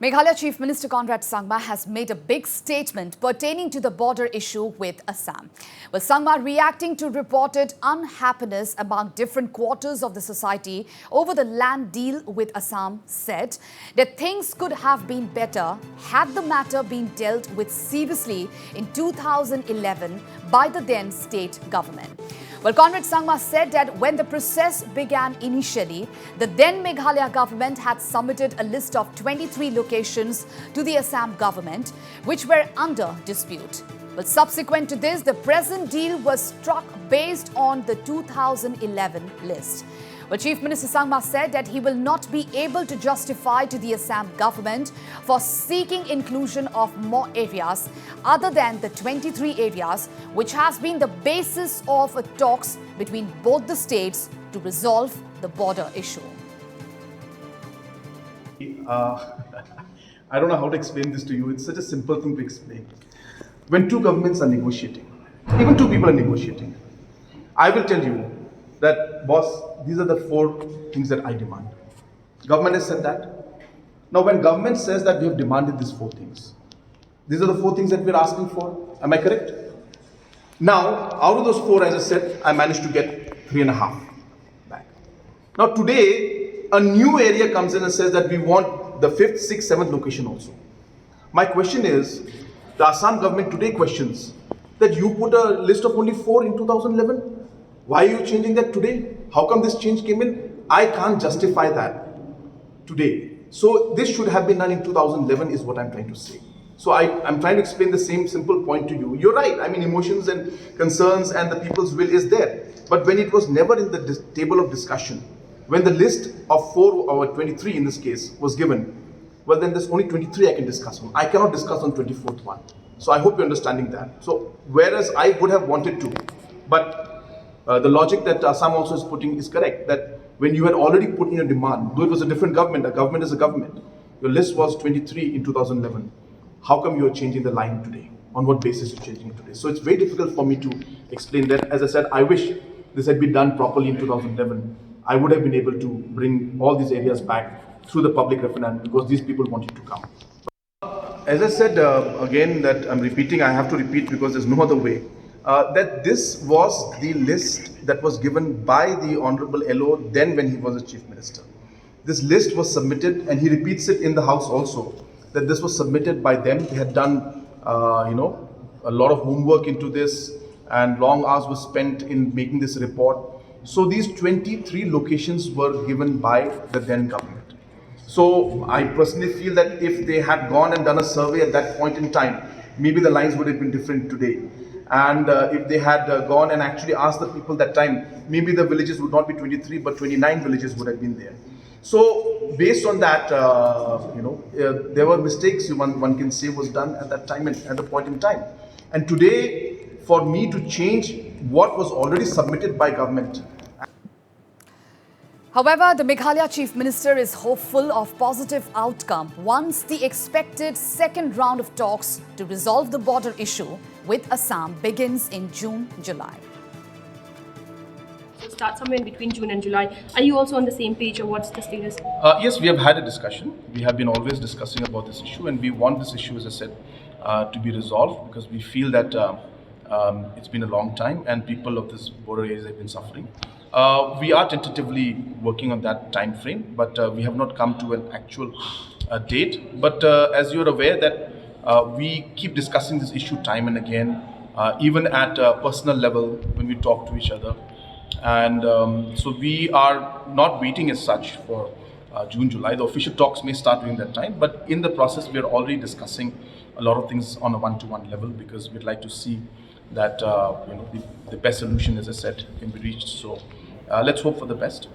Meghalaya Chief Minister Conrad Sangma has made a big statement pertaining to the border issue with Assam. Well, Sangma, reacting to reported unhappiness among different quarters of the society over the land deal with Assam, said that things could have been better had the matter been dealt with seriously in 2011 by the then state government. Well, Conrad Sangma said that when the process began initially, the then Meghalaya government had submitted a list of 23 locations to the Assam government, which were under dispute. Well, subsequent to this, the present deal was struck based on the 2011 list. Well, Chief Minister Sangma said that he will not be able to justify to the Assam government for seeking inclusion of more areas other than the 23 areas, which has been the basis of talks between both the states to resolve the border issue. I don't know how to explain this to you. It's such a simple thing to explain. When two governments are negotiating, even two people are negotiating, I will tell you that, boss, these are the 4 things that I demand. Government has said that. Now, when government says that we have demanded these 4 things, these are the 4 things that we are asking for. Am I correct? Now, out of those 4, as I said, I managed to get 3.5 back. Now, today, a new area comes in and says that we want the 5th, 6th, 7th location also. My question is, the Assam government today questions that you put a list of only 4 in 2011. Why are you changing that today? How come this change came in? I can't justify that today. So this should have been done in 2011 is what I'm trying to say. So I'm trying to explain the same simple point to you. You're right. I mean, emotions and concerns and the people's will is there. But when it was never in the table of discussion, when the list of 4 or 23 in this case was given, well, then there's only 23 I can discuss on. I cannot discuss on 24th one. So I hope you're understanding that. So whereas I would have wanted to, but the logic that Assam also is putting is correct, that when you had already put in a demand, though it was a different government, a government is a government, your list was 23 in 2011. How come you are changing the line today? On what basis you're changing it today? So it's very difficult for me to explain that. As I said, I wish this had been done properly in 2011. I would have been able to bring all these areas back through the public referendum because these people wanted to come. As I said, again, that I'm repeating, I have to repeat because there's no other way. That this was the list that was given by the Honorable LO then when he was a Chief Minister. This list was submitted, and he repeats it in the House also, that this was submitted by them. They had done, a lot of homework into this, and long hours were spent in making this report. So these 23 locations were given by the then government. So I personally feel that if they had gone and done a survey at that point in time, maybe the lines would have been different today. And if they had gone and actually asked the people that time, maybe the villages would not be 23, but 29 villages would have been there. So based on that, there were mistakes one can say was done at that time and at the point in time. And today, for me to change what was already submitted by government. However, the Meghalaya Chief Minister is hopeful of positive outcome once the expected second round of talks to resolve the border issue with Assam begins in June-July. So start somewhere in between June and July. Are you also on the same page, or what's the status? Yes, we have had a discussion. We have been always discussing about this issue, and we want this issue, as I said, to be resolved because we feel that it's been a long time and people of this border areas have been suffering. We are tentatively working on that time frame, but we have not come to an actual date. But as you're aware that we keep discussing this issue time and again, even at a personal level when we talk to each other. And so we are not waiting as such for June, July. The official talks may start during that time, but in the process we are already discussing a lot of things on a one-to-one level because we'd like to see that the best solution, as I said, can be reached. So let's hope for the best.